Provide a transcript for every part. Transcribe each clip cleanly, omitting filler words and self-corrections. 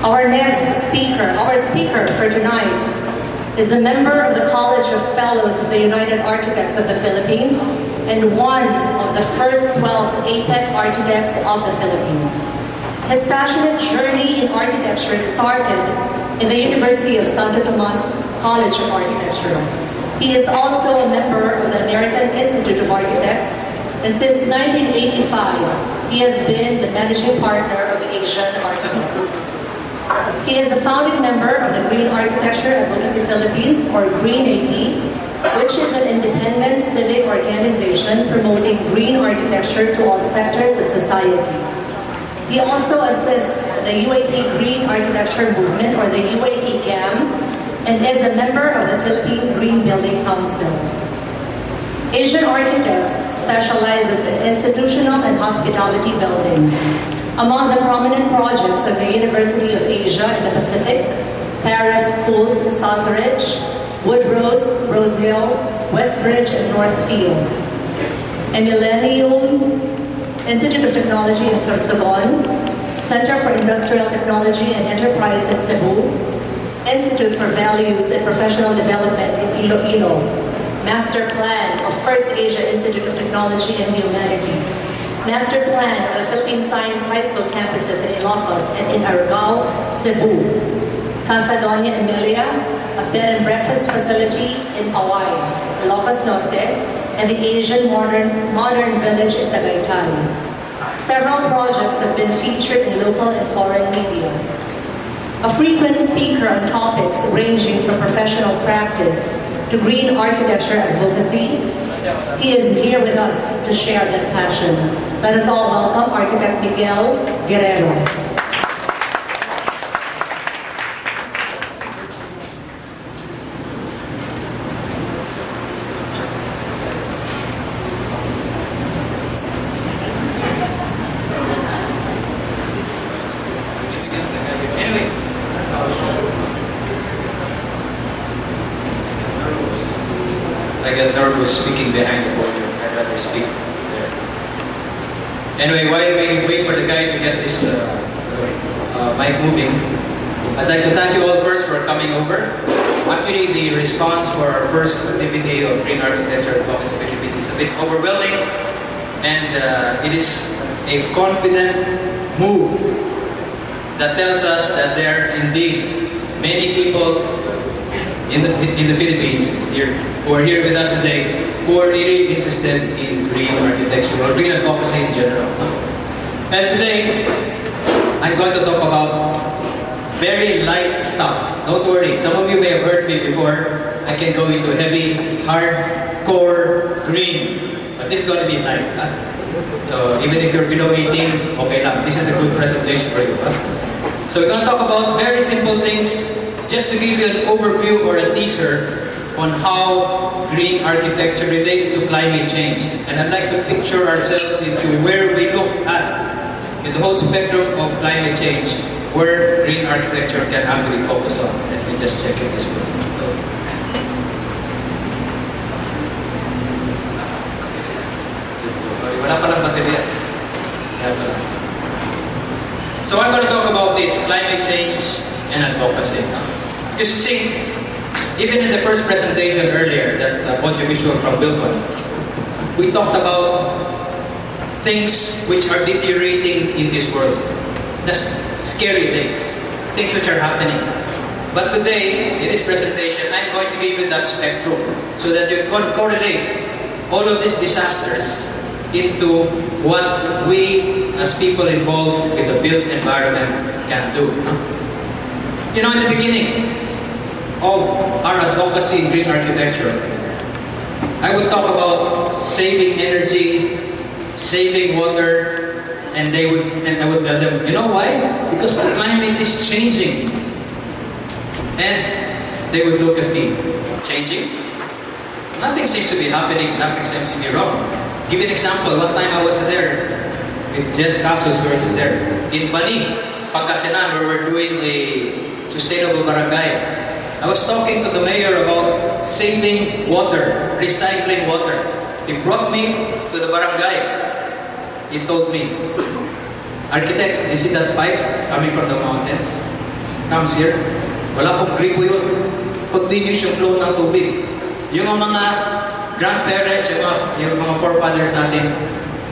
Our speaker for tonight is a member of the College of Fellows of the United Architects of the Philippines and one of the first 12 APEC architects of the Philippines. His passionate journey in architecture started in the University of Santo Tomas College of Architecture. He is also a member of the American Institute of Architects, and since 1985, he has been the managing partner of Asian Architects. He is a founding member of the Green Architecture Advocacy Philippines, or Green AP, which is an independent civic organization promoting green architecture to all sectors of society. He also assists the UAP Green Architecture Movement, or the UAP GAM, and is a member of the Philippine Green Building Council. Asian Architects specializes in institutional and hospitality buildings. Among the prominent projects of the University of Asia in the Pacific, Paris Schools, Southridge, Woodrose, Rose Hill, Westbridge, and Northfield. A Millennium Institute of Technology in Sorsogon, Center for Industrial Technology and Enterprise in Cebu, Institute for Values and Professional Development in Iloilo, Master Plan of First Asia Institute of Technology and Humanities, Master Plan of the Philippine Science High School campuses in Ilocos and in Argao, Cebu, Casa Doña Emilia, a bed and breakfast facility in Hawaii, Ilocos Norte, and the Asian Modern Village in Tagaytay. Several projects have been featured in local and foreign media. A frequent speaker on topics ranging from professional practice to green architecture advocacy, he is here with us to share that passion. Let us all welcome Architect Mike Guerrero. I get nervous speaking behind the podium. I'd rather speak there. Anyway, while we wait for the guy to get this mic moving, I'd like to thank you all first for coming over. Actually, the response for our first activity of Green Architecture Advocacy Philippines is a bit overwhelming, and it is a confident move that tells us that there are indeed many people in the Philippines here, who are here with us today, who are really interested in green architecture or green advocacy in general. And today, I'm going to talk about very light stuff. Don't worry, some of you may have heard me before. I can go into heavy, hardcore green, but this is going to be light. Huh? So even if you're below 18, okay lang. This is a good presentation for you. Huh? So we're going to talk about very simple things, just to give you an overview or a teaser on how green architecture relates to climate change. And I'd like to picture ourselves into where we look at in the whole spectrum of climate change, where green architecture can actually focus on. Let me just check it this way. Wala palang baterya. So I'm going to talk about this, climate change and advocacy. Because you see, even in the first presentation earlier, that audiovisual from Wilcon, we talked about things which are deteriorating in this world. That's scary things which are happening. But today, in this presentation, I'm going to give you that spectrum so that you can correlate all of these disasters into what we, as people involved with the built environment, can do. You know, in the beginning of our advocacy in green architecture, I would talk about saving energy, saving water, and I would tell them, you know why? Because the climate is changing. And they would look at me, changing? Nothing seems to be happening, nothing seems to be wrong. Give you an example. One time I was there with Jess Casos, who is there, in Bani, Pangasinan, where we're doing a sustainable barangay. I was talking to the mayor about saving water, recycling water. He brought me to the barangay. He told me, "Architect, you see that pipe coming from the mountains? comes here, wala pong gripo yun. Continuous yung flow ng tubig. Yung mga grandparents, yung mga forefathers natin,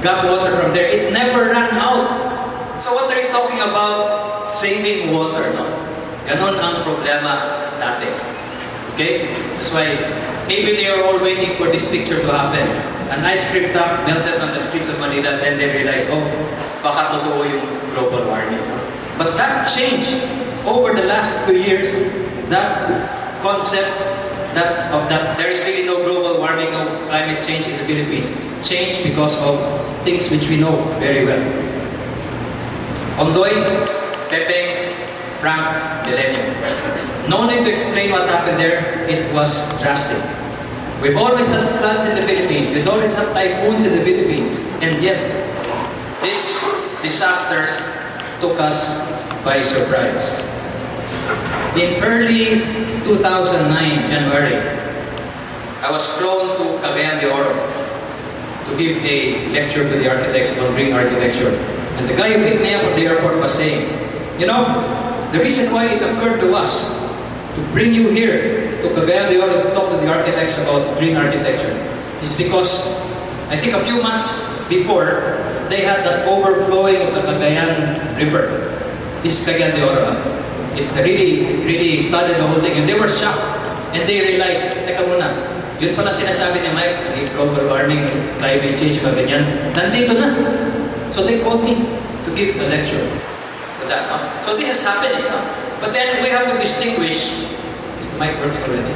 got water from there. It never ran out. So what are you talking about? Saving water, no? Ganon ang problema dati. Okay? That's why maybe they are all waiting for this picture to happen. An ice cream truck melted on the streets of Manila, then they realized, oh, baka totoo yung global warming. But that changed over the last 2 years. That concept that there is really no global warming, no climate change in the Philippines, changed because of things which we know very well. Ondoy, Pepeng, Frank, Millennium. No need to explain what happened there. It was drastic. We've always had floods in the Philippines. We've always had typhoons in the Philippines. And yet, these disasters took us by surprise. In early 2009, January, I was flown to Cagayan de Oro to give a lecture to the architects on green architecture. And the guy who picked me up at the airport was saying, you know, the reason why it occurred to us to bring you here to Cagayan de Oro to talk to the architects about green architecture is because I think a few months before, they had that overflowing of the Cagayan River. This is Cagayan de Oro. It really flooded the whole thing. And they were shocked. And they realized, teka muna, yun pala sinasabi ni Mike, global warming, climate change, ganyan. Nandito na. So they called me to give a lecture for that. No? So this is happening. No? But then we have to distinguish. Is the mic working already?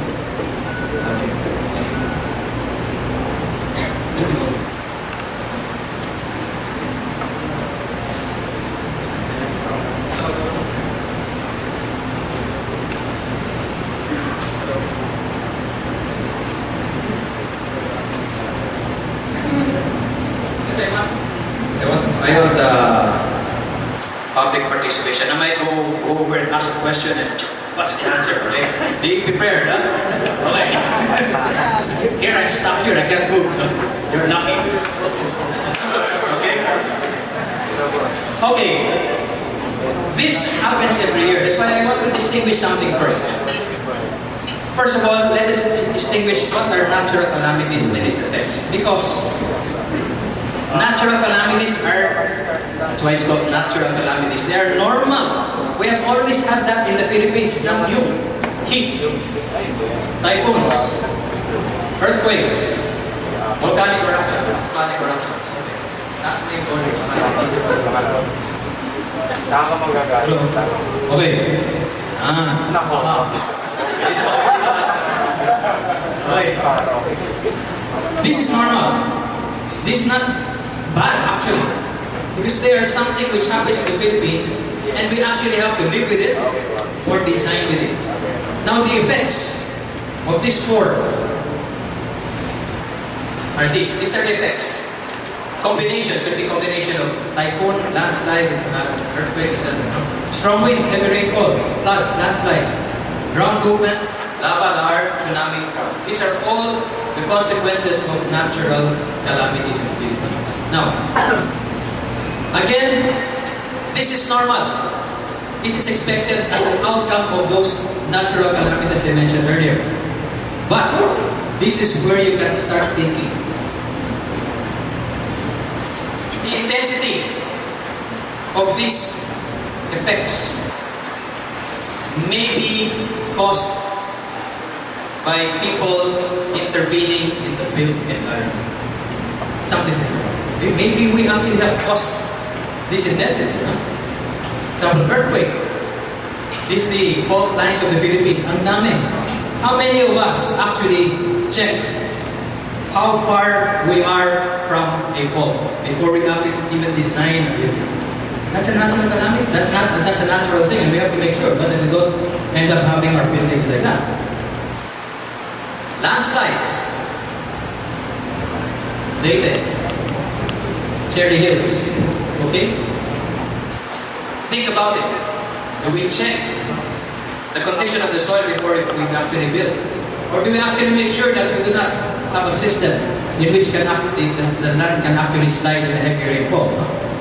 Okay. I want public participation. I might go over and ask a question and what's the answer? Okay? Be prepared, huh? Okay. Here I'm stuck here, I can't move, so you're lucky. Okay? Okay. This happens every year. That's why I want to distinguish something first. First of all, let us distinguish what are natural calamities and its effects. Because natural calamities are, that's why it's called natural calamities. They are normal. We have always had that in the Philippines. Not new. Heat, typhoons, earthquakes, volcanic eruptions. That's the main order. Okay. Okay. This is normal. This is not bad actually, because there is something which happens in the Philippines and we actually have to live with it or design with it. Now the effects of this four are these. These are the effects. Combination, could be combination of typhoon, landslide, earthquake, etc. Strong winds, heavy rainfall, floods, landslides, ground movement, lava, lahar, tsunami. These are all the consequences of natural calamities in the Philippines. Now, again, this is normal. It is expected as an outcome of those natural calamities I mentioned earlier. But, this is where you can start thinking. The intensity of these effects may be caused by people intervening in the built environment. Something like that. Maybe we actually have caused this intensity. No? Example, earthquake. This is the fault lines of the Philippines. Ang dami. How many of us actually check how far we are from a fault before we even design a building? That's a natural calamity. That's a natural thing, and we have to make sure that we don't end up having our buildings like that. Landslides. Leyte. Cherry Hills. Okay? Think about it. Do we check the condition of the soil before we actually build? Or do we actually make sure that we do not have a system in which the land can actually slide in a heavy rainfall?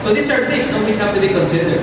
So these are things which have to be considered.